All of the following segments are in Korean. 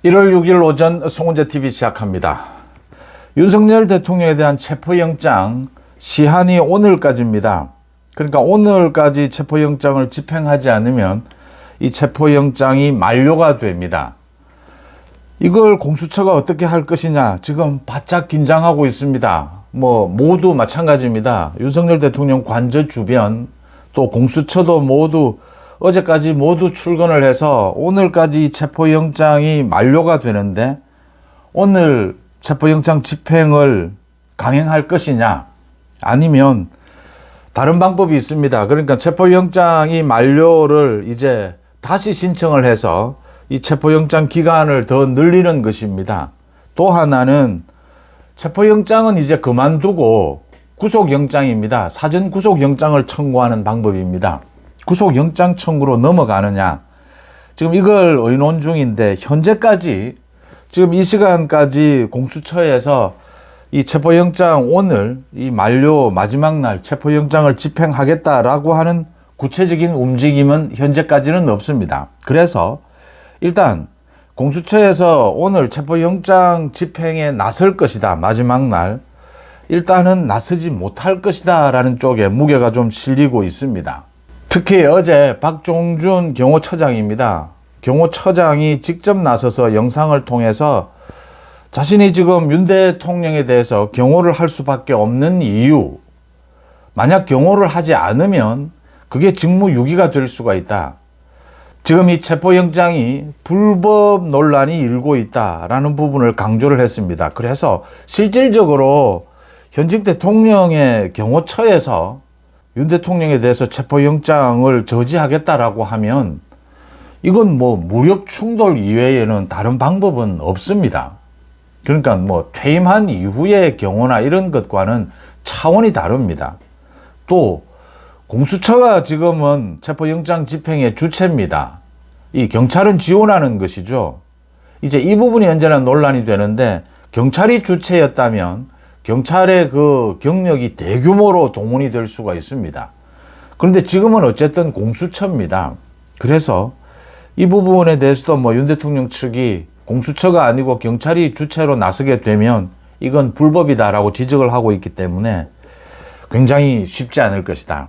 1월 6일 오전 송은재 TV 시작합니다. 윤석열 대통령에 대한 체포영장 시한이 오늘까지입니다. 그러니까 오늘까지 체포영장을 집행하지 않으면 이 체포영장이 만료가 됩니다. 이걸 공수처가 어떻게 할 것이냐 지금 바짝 긴장하고 있습니다. 모두 마찬가지입니다. 윤석열 대통령 관저 주변 또 공수처도 모두 어제까지 모두 출근을 해서 오늘까지 체포영장이 만료가 되는데 오늘 체포영장 집행을 강행할 것이냐 아니면 다른 방법이 있습니다. 그러니까 체포영장이 만료를 이제 다시 신청을 해서 이 체포영장 기간을 더 늘리는 것입니다. 또 하나는 체포영장은 이제 그만두고 구속영장입니다. 사전 구속영장을 청구하는 방법입니다. 구속영장 청구로 넘어가느냐 지금 이걸 의논 중인데 현재까지 지금 이 시간까지 공수처에서 이 체포영장 오늘 이 만료 마지막 날 체포영장을 집행하겠다라고 하는 구체적인 움직임은 현재까지는 없습니다. 그래서 일단 공수처에서 오늘 체포영장 집행에 나설 것이다 마지막 날 일단은 나서지 못할 것이다 라는 쪽에 무게가 좀 실리고 있습니다. 특히 어제 박종준 경호처장입니다. 경호처장이 직접 나서서 영상을 통해서 자신이 지금 윤 대통령에 대해서 경호를 할 수밖에 없는 이유, 만약 경호를 하지 않으면 그게 직무유기가 될 수가 있다. 지금 이 체포영장이 불법 논란이 일고 있다라는 부분을 강조를 했습니다. 그래서 실질적으로 현직 대통령의 경호처에서 윤 대통령에 대해서 체포영장을 저지하겠다라고 하면 이건 무력 충돌 이외에는 다른 방법은 없습니다. 그러니까 퇴임한 이후의 경호나 이런 것과는 차원이 다릅니다. 또 공수처가 지금은 체포영장 집행의 주체입니다. 이 경찰은 지원하는 것이죠. 이제 이 부분이 언제나 논란이 되는데 경찰이 주체였다면 경찰의 그 경력이 대규모로 동원이 될 수가 있습니다. 그런데 지금은 어쨌든 공수처입니다. 그래서 이 부분에 대해서도 윤 대통령 측이 공수처가 아니고 경찰이 주체로 나서게 되면 이건 불법이다라고 지적을 하고 있기 때문에 굉장히 쉽지 않을 것이다.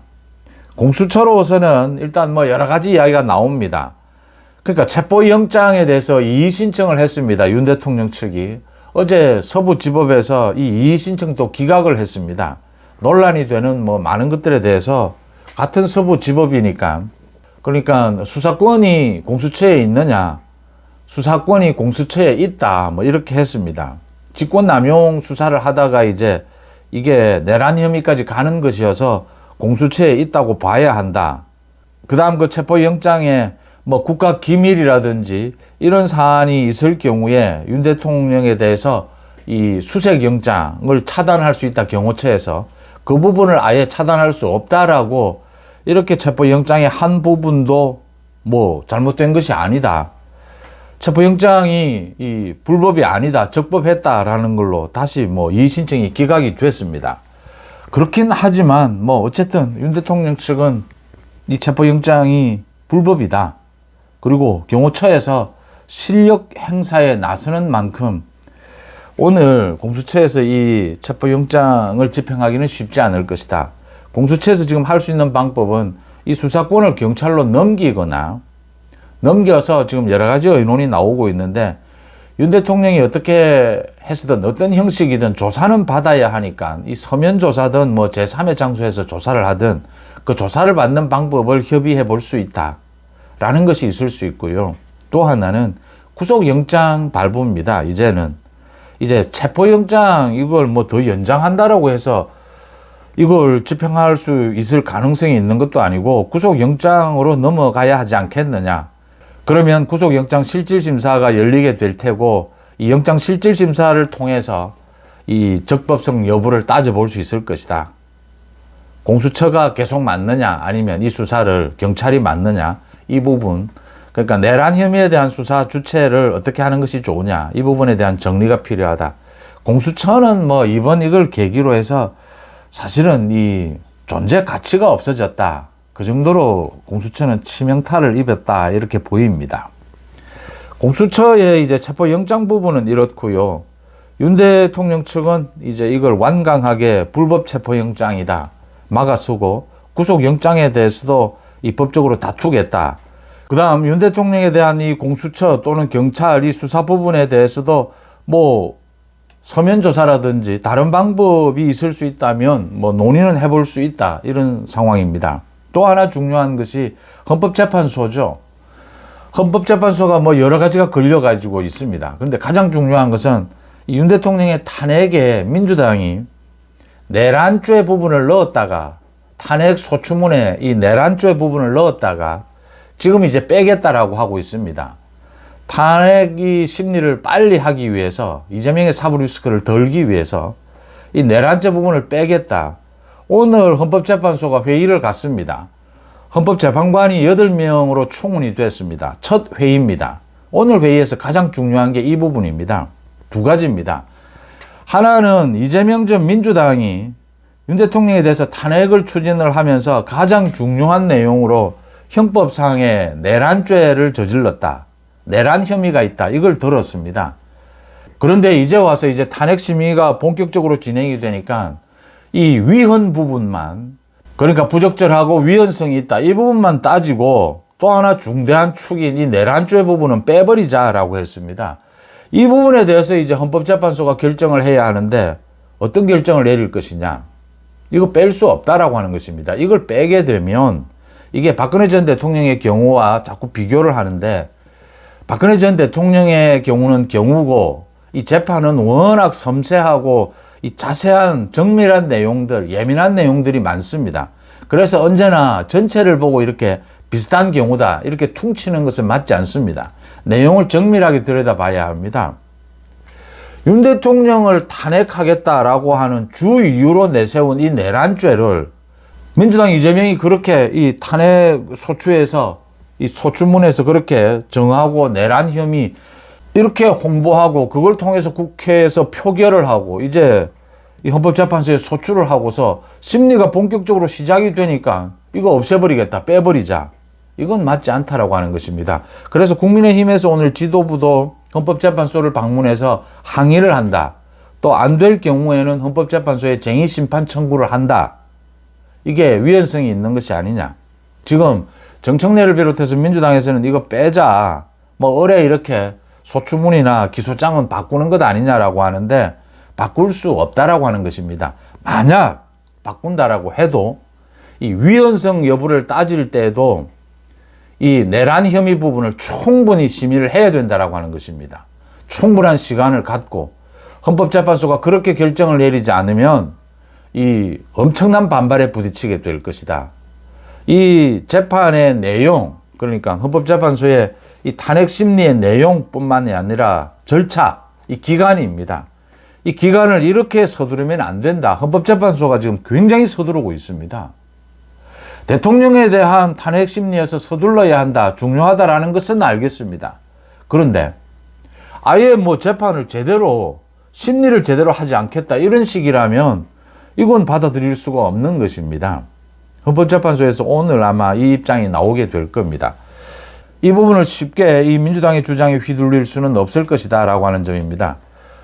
공수처로서는 일단 여러 가지 이야기가 나옵니다. 그러니까 체포영장에 대해서 이의 신청을 했습니다. 윤 대통령 측이. 어제 서부지법에서 이 이의 신청도 기각을 했습니다. 논란이 되는 많은 것들에 대해서 같은 서부지법이니까 그러니까 수사권이 공수처에 있느냐 수사권이 공수처에 있다 이렇게 했습니다. 직권남용 수사를 하다가 이제 이게 내란 혐의까지 가는 것이어서 공수처에 있다고 봐야 한다. 그 다음 그 체포영장에 국가 기밀이라든지 이런 사안이 있을 경우에 윤 대통령에 대해서 이 수색영장을 차단할 수 있다. 경호처에서 그 부분을 아예 차단할 수 없다라고 이렇게 체포영장의 한 부분도 잘못된 것이 아니다. 체포영장이 이 불법이 아니다. 적법했다라는 걸로 다시 이의 신청이 기각이 됐습니다. 그렇긴 하지만 어쨌든 윤 대통령 측은 이 체포영장이 불법이다. 그리고 경호처에서 실력 행사에 나서는 만큼 오늘 공수처에서 이 체포영장을 집행하기는 쉽지 않을 것이다. 공수처에서 지금 할 수 있는 방법은 이 수사권을 경찰로 넘겨서 지금 여러 가지 의논이 나오고 있는데 윤 대통령이 어떻게 해서든 어떤 형식이든 조사는 받아야 하니까 이 서면 조사든 제3의 장소에서 조사를 하든 그 조사를 받는 방법을 협의해 볼 수 있다. 라는 것이 있을 수 있고요. 또 하나는 구속영장 발부입니다. 이제 체포영장 이걸 더 연장한다라고 해서 이걸 집행할 수 있을 가능성이 있는 것도 아니고 구속영장으로 넘어가야 하지 않겠느냐. 그러면 구속영장 실질심사가 열리게 될 테고 이 영장 실질심사를 통해서 이 적법성 여부를 따져볼 수 있을 것이다. 공수처가 계속 맡느냐 아니면 이 수사를 경찰이 맡느냐 이 부분 그러니까 내란 혐의에 대한 수사 주체를 어떻게 하는 것이 좋으냐 이 부분에 대한 정리가 필요하다. 공수처는 이번 이걸 계기로 해서 사실은 이 존재 가치가 없어졌다. 그 정도로 공수처는 치명타를 입었다 이렇게 보입니다. 공수처의 이제 체포영장 부분은 이렇고요. 윤 대통령 측은 이제 이걸 완강하게 불법 체포영장이다 막아서고 구속영장에 대해서도 이 법적으로 다투겠다. 그 다음 윤 대통령에 대한 이 공수처 또는 경찰 이 수사 부분에 대해서도 뭐 서면 조사라든지 다른 방법이 있을 수 있다면 뭐 논의는 해볼 수 있다, 이런 상황입니다. 또 하나 중요한 것이 헌법재판소죠. 헌법재판소가 뭐 여러 가지가 걸려가지고 있습니다. 그런데 가장 중요한 것은 이 윤 대통령의 탄핵에 민주당이 내란죄 부분을 넣었다가, 탄핵 소추문에 이 내란죄 부분을 넣었다가 지금 이제 빼겠다라고 하고 있습니다. 탄핵이 심리를 빨리 하기 위해서, 이재명의 사법 리스크를 덜기 위해서 이 내란죄 부분을 빼겠다. 오늘 헌법재판소가 회의를 갖습니다. 헌법재판관이 8명으로 충원이 됐습니다. 첫 회의입니다. 오늘 회의에서 가장 중요한 게 이 부분입니다. 두 가지입니다. 하나는 이재명 전 민주당이 윤 대통령에 대해서 탄핵을 추진을 하면서 가장 중요한 내용으로 형법상의 내란죄를 저질렀다, 내란 혐의가 있다, 이걸 들었습니다. 그런데 이제 와서 이제 탄핵 심의가 본격적으로 진행이 되니까 이 위헌 부분만, 그러니까 부적절하고 위헌성이 있다, 이 부분만 따지고 또 하나 중대한 축인 이 내란죄 부분은 빼버리자라고 했습니다. 이 부분에 대해서 이제 헌법재판소가 결정을 해야 하는데 어떤 결정을 내릴 것이냐, 이거 뺄 수 없다라고 하는 것입니다. 이걸 빼게 되면 이게 박근혜 전 대통령의 경우와 자꾸 비교를 하는데, 박근혜 전 대통령의 경우는 경우고 이 재판은 워낙 섬세하고 이 자세한 정밀한 내용들, 예민한 내용들이 많습니다. 그래서 언제나 전체를 보고 이렇게 비슷한 경우다 이렇게 퉁치는 것은 맞지 않습니다. 내용을 정밀하게 들여다봐야 합니다. 윤 대통령을 탄핵하겠다라고 하는 주 이유로 내세운 이 내란죄를 민주당 이재명이 그렇게 이 탄핵 소추에서, 이 소추문에서 그렇게 정하고 내란 혐의 이렇게 홍보하고 그걸 통해서 국회에서 표결을 하고 이제 이 헌법재판소에 소추를 하고서 심리가 본격적으로 시작이 되니까 이거 없애버리겠다, 빼버리자, 이건 맞지 않다라고 하는 것입니다. 그래서 국민의힘에서 오늘 지도부도 헌법재판소를 방문해서 항의를 한다. 또 안 될 경우에는 헌법재판소에 쟁의심판 청구를 한다. 이게 위헌성이 있는 것이 아니냐. 지금 정청래를 비롯해서 민주당에서는 이거 빼자, 뭐 의뢰 이렇게 소추문이나 기소장은 바꾸는 것 아니냐라고 하는데 바꿀 수 없다라고 하는 것입니다. 만약 바꾼다라고 해도 이 위헌성 여부를 따질 때에도 이 내란 혐의 부분을 충분히 심의를 해야 된다라고 하는 것입니다. 충분한 시간을 갖고 헌법재판소가 그렇게 결정을 내리지 않으면 이 엄청난 반발에 부딪히게 될 것이다. 이 재판의 내용, 그러니까 헌법재판소의 이 탄핵 심리의 내용뿐만이 아니라 절차, 이 기간입니다. 이 기간을 이렇게 서두르면 안 된다. 헌법재판소가 지금 굉장히 서두르고 있습니다. 대통령에 대한 탄핵 심리에서 서둘러야 한다, 중요하다라는 것은 알겠습니다. 그런데 아예 뭐 재판을 제대로, 심리를 제대로 하지 않겠다, 이런 식이라면 이건 받아들일 수가 없는 것입니다. 헌법재판소에서 오늘 아마 이 입장이 나오게 될 겁니다. 이 부분을 쉽게 이 민주당의 주장에 휘둘릴 수는 없을 것이다 라고 하는 점입니다.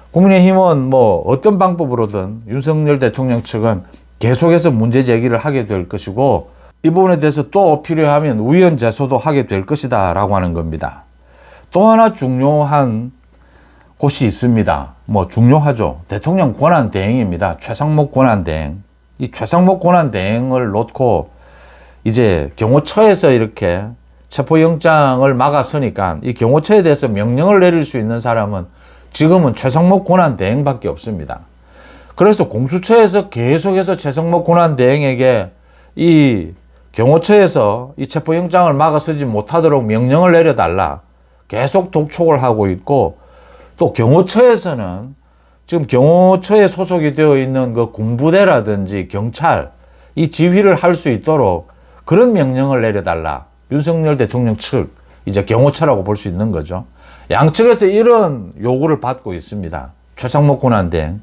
국민의힘은 뭐 어떤 방법으로든 윤석열 대통령 측은 계속해서 문제 제기를 하게 될 것이고, 이 부분에 대해서 또 필요하면 우연 제소도 하게 될 것이다 라고 하는 겁니다. 또 하나 중요한 곳이 있습니다. 뭐 중요하죠. 대통령 권한 대행입니다. 최상목 권한 대행. 이 최상목 권한 대행을 놓고 이제 경호처에서 이렇게 체포영장을 막아서니까 이 경호처에 대해서 명령을 내릴 수 있는 사람은 지금은 최상목 권한 대행밖에 없습니다. 그래서 공수처에서 계속해서 최상목 권한 대행에게 이 경호처에서 이 체포영장을 막아서지 못하도록 명령을 내려달라 계속 독촉을 하고 있고, 또 경호처에서는 지금 경호처에 소속이 되어 있는 그 군부대라든지 경찰, 이 지휘를 할 수 있도록 그런 명령을 내려달라. 윤석열 대통령 측, 이제 경호처라고 볼 수 있는 거죠. 양측에서 이런 요구를 받고 있습니다. 최상목 권한대행.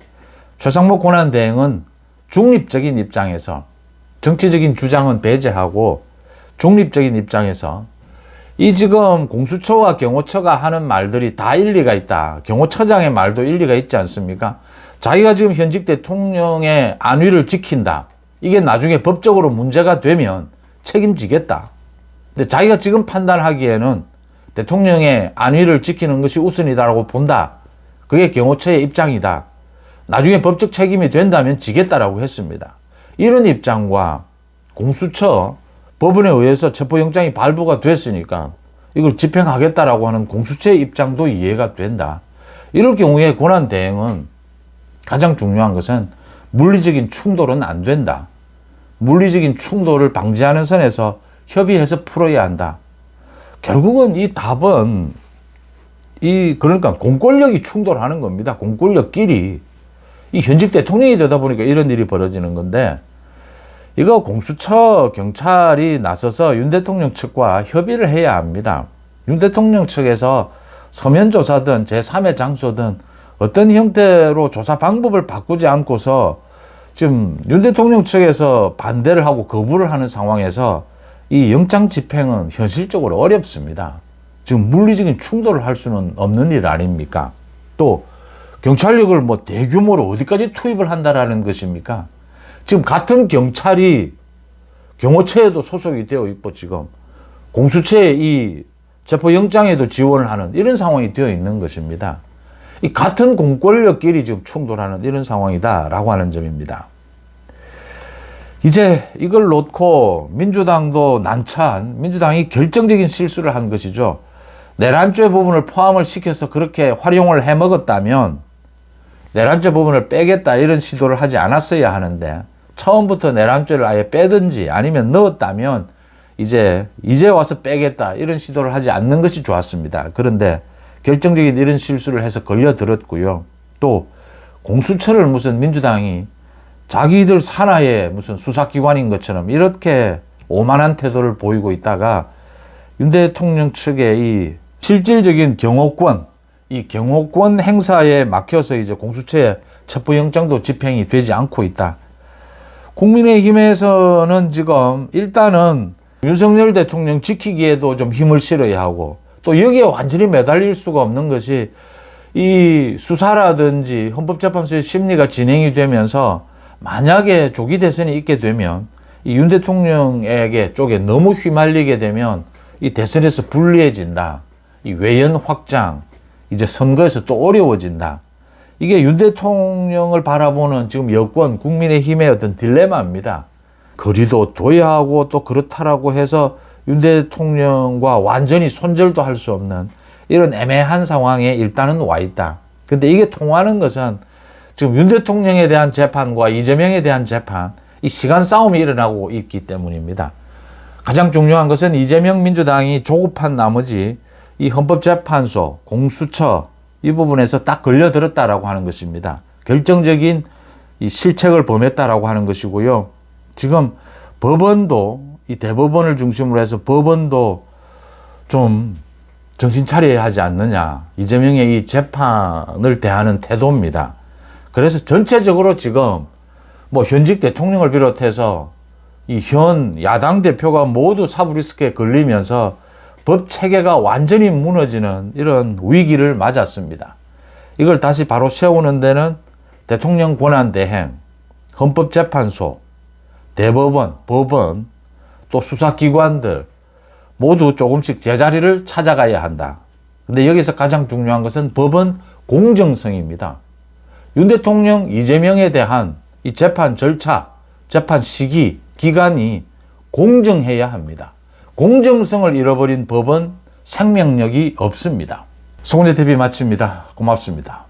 최상목 권한대행은 중립적인 입장에서, 정치적인 주장은 배제하고 중립적인 입장에서 이 지금 공수처와 경호처가 하는 말들이 다 일리가 있다. 경호처장의 말도 일리가 있지 않습니까? 자기가 지금 현직 대통령의 안위를 지킨다. 이게 나중에 법적으로 문제가 되면 책임지겠다. 근데 자기가 지금 판단하기에는 대통령의 안위를 지키는 것이 우선이다라고 본다. 그게 경호처의 입장이다. 나중에 법적 책임이 된다면 지겠다라고 했습니다. 이런 입장과 공수처 법원에 의해서 체포영장이 발부가 됐으니까 이걸 집행하겠다라고 하는 공수처의 입장도 이해가 된다. 이럴 경우에 권한 대행은 가장 중요한 것은 물리적인 충돌은 안 된다. 물리적인 충돌을 방지하는 선에서 협의해서 풀어야 한다. 결국은 이 답은 그러니까 공권력이 충돌하는 겁니다. 공권력끼리. 이 현직 대통령이 되다 보니까 이런 일이 벌어지는 건데, 이거 공수처 경찰이 나서서 윤 대통령 측과 협의를 해야 합니다. 윤 대통령 측에서 서면 조사든 제3의 장소든 어떤 형태로 조사 방법을 바꾸지 않고서 지금 윤 대통령 측에서 반대를 하고 거부를 하는 상황에서 이 영장 집행은 현실적으로 어렵습니다. 지금 물리적인 충돌을 할 수는 없는 일 아닙니까? 또 경찰력을 뭐 대규모로 어디까지 투입을 한다라는 것입니까? 지금 같은 경찰이 경호처에도 소속이 되어 있고 지금 공수처의 이 체포영장에도 지원을 하는 이런 상황이 되어 있는 것입니다. 이 같은 공권력끼리 지금 충돌하는 이런 상황이다라고 하는 점입니다. 이제 이걸 놓고 민주당도 난처한, 민주당이 결정적인 실수를 한 것이죠. 내란죄 부분을 포함을 시켜서 그렇게 활용을 해먹었다면 내란죄 부분을 빼겠다 이런 시도를 하지 않았어야 하는데, 처음부터 내란죄를 아예 빼든지 아니면 넣었다면 이제 와서 빼겠다 이런 시도를 하지 않는 것이 좋았습니다. 그런데 결정적인 이런 실수를 해서 걸려들었고요. 또 공수처를 무슨 민주당이 자기들 산하의 무슨 수사기관인 것처럼 이렇게 오만한 태도를 보이고 있다가 윤 대통령 측의 이 실질적인 경호권, 이 경호권 행사에 막혀서 이제 공수처의 체포영장도 집행이 되지 않고 있다. 국민의힘에서는 지금 일단은 윤석열 대통령 지키기에도 좀 힘을 실어야 하고, 또 여기에 완전히 매달릴 수가 없는 것이 이 수사라든지 헌법재판소의 심리가 진행이 되면서 만약에 조기 대선이 있게 되면 이 윤 대통령에게 쪽에 너무 휘말리게 되면 이 대선에서 불리해진다. 이 외연 확장, 이제 선거에서 또 어려워진다. 이게 윤 대통령을 바라보는 지금 여권, 국민의힘의 어떤 딜레마입니다. 거리도 둬야 하고 또 그렇다라고 해서 윤 대통령과 완전히 손절도 할 수 없는 이런 애매한 상황에 일단은 와 있다. 근데 이게 통하는 것은 지금 윤 대통령에 대한 재판과 이재명에 대한 재판, 이 시간 싸움이 일어나고 있기 때문입니다. 가장 중요한 것은 이재명 민주당이 조급한 나머지 이 헌법재판소, 공수처 이 부분에서 딱 걸려들었다라고 하는 것입니다. 결정적인 이 실책을 범했다라고 하는 것이고요. 지금 법원도, 이 대법원을 중심으로 해서 법원도 좀 정신 차려야 하지 않느냐. 이재명의 이 재판을 대하는 태도입니다. 그래서 전체적으로 지금 뭐 현직 대통령을 비롯해서 이 현 야당 대표가 모두 사브리스크에 걸리면서 법 체계가 완전히 무너지는 이런 위기를 맞았습니다. 이걸 다시 바로 세우는 데는 대통령 권한 대행, 헌법재판소, 대법원, 법원, 또 수사기관들 모두 조금씩 제자리를 찾아가야 한다. 근데 여기서 가장 중요한 것은 법원 공정성입니다. 윤 대통령, 이재명에 대한 이 재판 절차, 재판 시기, 기간이 공정해야 합니다. 공정성을 잃어버린 법은 생명력이 없습니다. 송은재 TV 마칩니다. 고맙습니다.